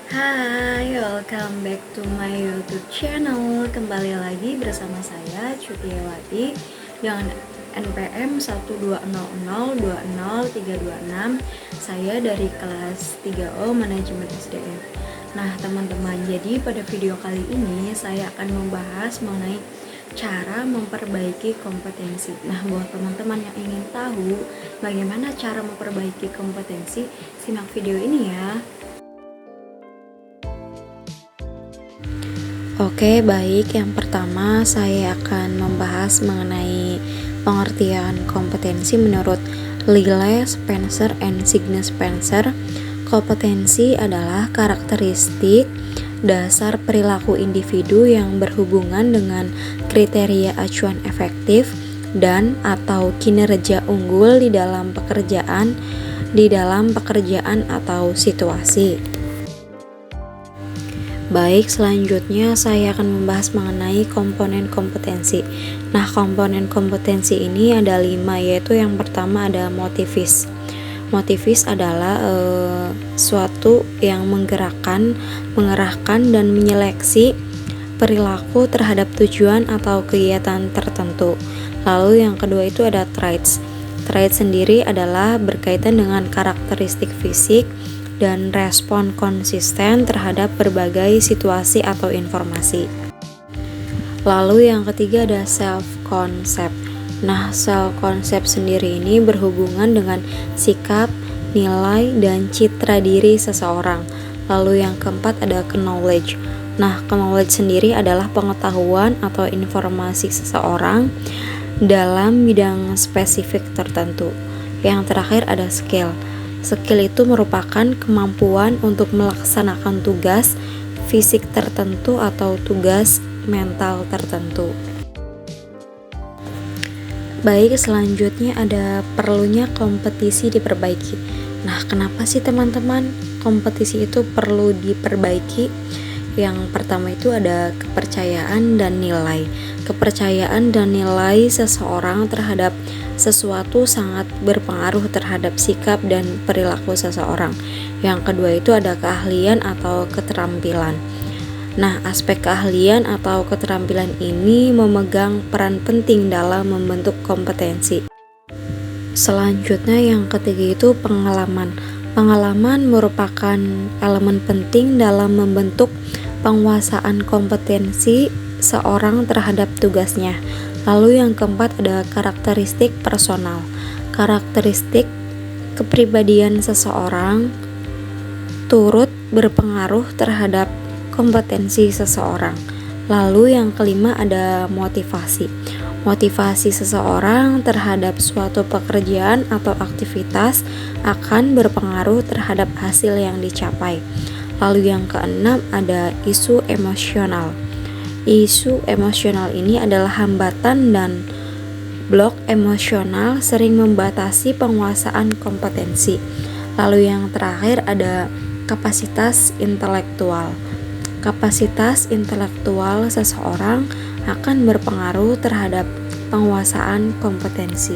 Hai, welcome back to my YouTube channel. Kembali lagi bersama saya Cutiawati dengan NPM 120020326. Saya dari kelas 3O Manajemen SDM. Nah, teman-teman, jadi pada video kali ini saya akan membahas mengenai cara memperbaiki kompetensi. Nah, buat teman-teman yang ingin tahu bagaimana cara memperbaiki kompetensi, simak video ini ya. Oke, baik. Yang pertama, saya akan membahas mengenai pengertian kompetensi menurut Lyle Spencer and Signe Spencer. Kompetensi adalah karakteristik dasar perilaku individu yang berhubungan dengan kriteria acuan efektif dan atau kinerja unggul di dalam pekerjaan atau situasi. Baik, selanjutnya saya akan membahas mengenai komponen kompetensi. Nah, komponen kompetensi ini ada 5, yaitu yang pertama ada motivis. Motivis adalah suatu yang mengerahkan dan menyeleksi perilaku terhadap tujuan atau kegiatan tertentu. Lalu yang kedua itu ada traits. Traits sendiri adalah berkaitan dengan karakteristik fisik dan respon konsisten terhadap berbagai situasi atau informasi. Lalu yang ketiga ada self-concept. Nah, self-concept sendiri ini berhubungan dengan sikap, nilai, dan citra diri seseorang. Lalu yang keempat ada knowledge. Nah, knowledge sendiri adalah pengetahuan atau informasi seseorang dalam bidang spesifik tertentu. Yang terakhir ada skill. Skill itu merupakan kemampuan untuk melaksanakan tugas fisik tertentu atau tugas mental tertentu. Baik, selanjutnya ada perlunya kompetisi diperbaiki. Nah, kenapa sih teman-teman kompetisi itu perlu diperbaiki? Yang pertama itu ada kepercayaan dan nilai. Kepercayaan dan nilai seseorang terhadap sesuatu sangat berpengaruh terhadap sikap dan perilaku seseorang. Yang kedua itu ada keahlian atau keterampilan. Nah, aspek keahlian atau keterampilan ini memegang peran penting dalam membentuk kompetensi. Selanjutnya yang ketiga itu pengalaman. Pengalaman merupakan elemen penting dalam membentuk penguasaan kompetensi seorang terhadap tugasnya. Lalu yang keempat ada karakteristik personal. Karakteristik kepribadian seseorang turut berpengaruh terhadap kompetensi seseorang. Lalu yang kelima ada motivasi. Motivasi seseorang terhadap suatu pekerjaan atau aktivitas akan berpengaruh terhadap hasil yang dicapai. Lalu yang keenam ada isu emosional. Isu emosional ini adalah hambatan dan blok emosional sering membatasi penguasaan kompetensi. Lalu yang terakhir ada kapasitas intelektual. Kapasitas intelektual seseorang akan berpengaruh terhadap penguasaan kompetensi.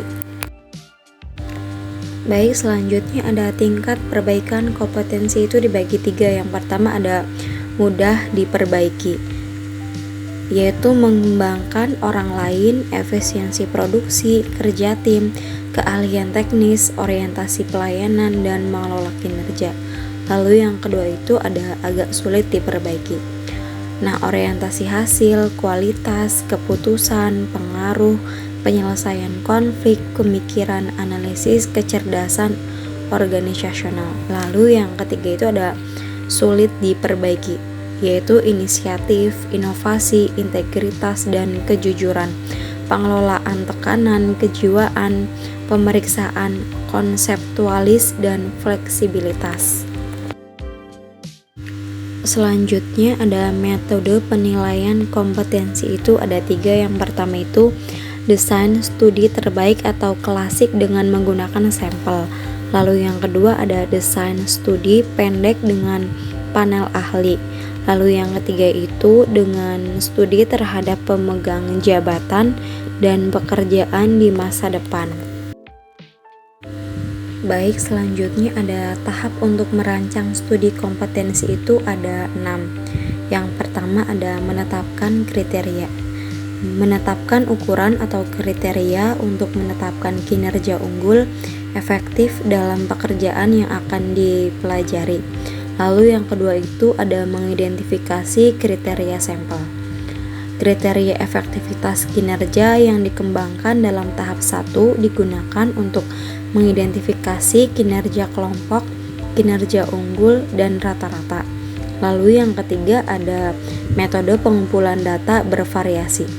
Baik, selanjutnya ada tingkat perbaikan kompetensi itu dibagi 3. Yang pertama ada mudah diperbaiki, yaitu mengembangkan orang lain, efisiensi produksi, kerja tim, keahlian teknis, orientasi pelayanan, dan mengelola kinerja. Lalu yang kedua itu ada agak sulit diperbaiki. Nah, orientasi hasil, kualitas, keputusan, pengaruh, penyelesaian konflik, pemikiran, analisis, kecerdasan organisasional. Lalu yang ketiga itu ada sulit diperbaiki, yaitu inisiatif, inovasi, integritas, dan kejujuran, pengelolaan tekanan, kejiwaan, pemeriksaan, konseptualis, dan fleksibilitas. Selanjutnya ada metode penilaian kompetensi itu ada 3. Yang pertama itu desain studi terbaik atau klasik dengan menggunakan sampel. Lalu yang kedua ada desain studi pendek dengan panel ahli. Lalu yang ketiga itu dengan studi terhadap pemegang jabatan dan pekerjaan di masa depan. Baik, selanjutnya ada tahap untuk merancang studi kompetensi itu ada 6. Yang pertama ada menetapkan kriteria. Menetapkan ukuran atau kriteria untuk menetapkan kinerja unggul efektif dalam pekerjaan yang akan dipelajari. Lalu yang kedua itu ada mengidentifikasi kriteria sampel. Kriteria efektivitas kinerja yang dikembangkan dalam tahap 1 digunakan untuk mengidentifikasi kinerja kelompok, kinerja unggul, dan rata-rata. Lalu yang ketiga ada metode pengumpulan data bervariasi.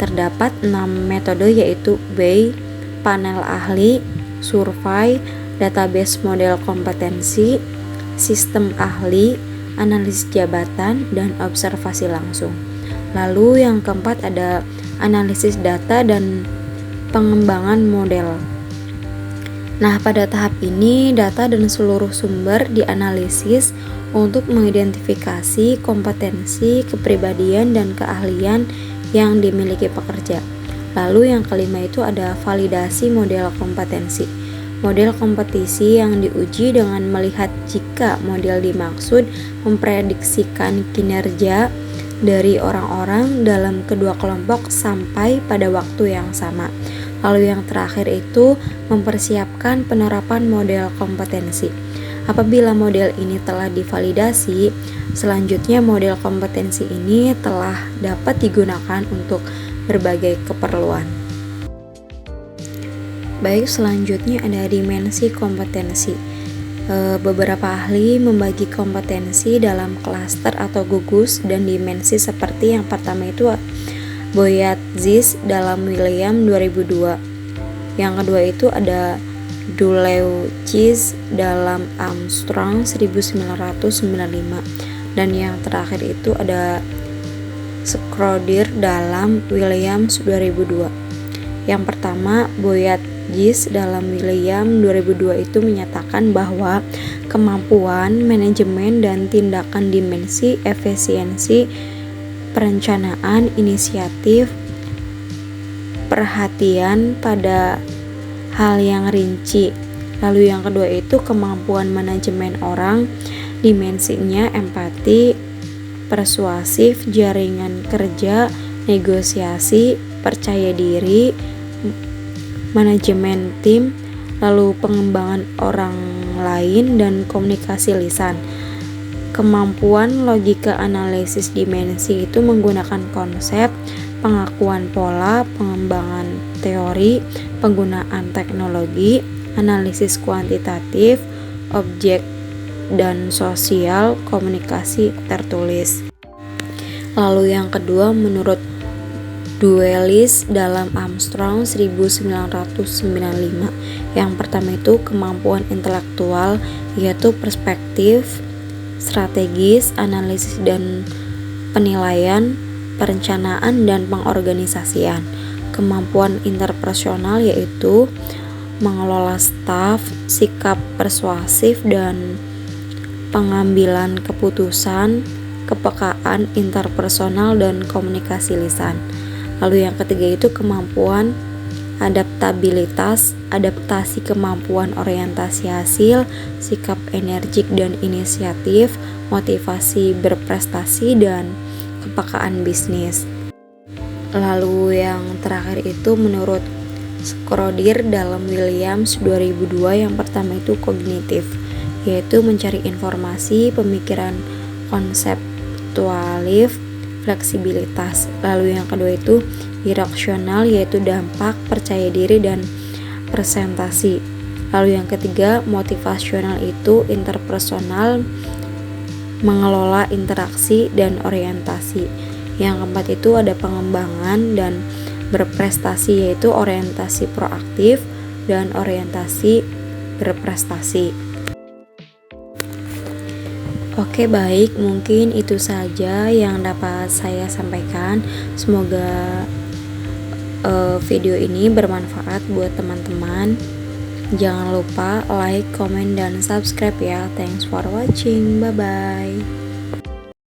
Terdapat 6 metode yaitu BEI, panel ahli, survei, database model kompetensi, sistem ahli, analisis jabatan, dan observasi langsung. Lalu yang keempat ada analisis data dan pengembangan model. Nah, pada tahap ini data dan seluruh sumber dianalisis untuk mengidentifikasi kompetensi, kepribadian, dan keahlian yang dimiliki pekerja. Lalu yang kelima itu ada validasi model kompetensi. Model kompetisi yang diuji dengan melihat jika model dimaksud memprediksikan kinerja dari orang-orang dalam kedua kelompok sampai pada waktu yang sama. Lalu yang terakhir itu mempersiapkan penerapan model kompetensi. Apabila model ini telah divalidasi, selanjutnya model kompetensi ini telah dapat digunakan untuk berbagai keperluan. Baik, selanjutnya ada dimensi kompetensi. Beberapa ahli membagi kompetensi dalam klaster atau gugus dan dimensi seperti yang pertama itu Boyat-Ziz dalam William 2002. Yang kedua itu ada Duleucz dalam Armstrong 1995. Dan yang terakhir itu ada Schroeder dalam Williams 2002. Yang pertama, Boyat-Ziz dalam William 2002 itu menyatakan bahwa kemampuan manajemen dan tindakan dimensi efisiensi perencanaan, inisiatif, perhatian pada hal yang rinci. Lalu yang kedua itu kemampuan manajemen orang, dimensinya empati, persuasif, jaringan kerja, negosiasi, percaya diri, manajemen tim, lalu pengembangan orang lain, dan komunikasi lisan. Kemampuan logika analisis dimensi itu menggunakan konsep, pengakuan pola, pengembangan teori, penggunaan teknologi, analisis kuantitatif, objek dan sosial, komunikasi tertulis. Lalu yang kedua menurut Duleucz dalam Armstrong 1995. Yang pertama itu kemampuan intelektual yaitu perspektif, strategis, analisis dan penilaian, perencanaan dan pengorganisasian. Kemampuan interpersonal yaitu mengelola staf, sikap persuasif dan pengambilan keputusan, kepekaan interpersonal dan komunikasi lisan. Lalu yang ketiga itu kemampuan adaptabilitas, adaptasi, kemampuan orientasi hasil, sikap energik dan inisiatif, motivasi berprestasi, dan kepekaan bisnis. Lalu yang terakhir itu menurut Schroeder dalam Williams 2002, yang pertama itu kognitif, yaitu mencari informasi, pemikiran konseptualif, fleksibilitas. Lalu yang kedua itu irasional, yaitu dampak, percaya diri, dan presentasi. Lalu yang ketiga motivasional itu interpersonal, mengelola interaksi dan orientasi. Yang keempat itu ada pengembangan dan berprestasi, yaitu orientasi proaktif dan orientasi berprestasi. Oke, baik, mungkin itu saja yang dapat saya sampaikan. Semoga video ini bermanfaat buat teman-teman. Jangan lupa like, comment, dan subscribe ya. Thanks for watching. Bye bye.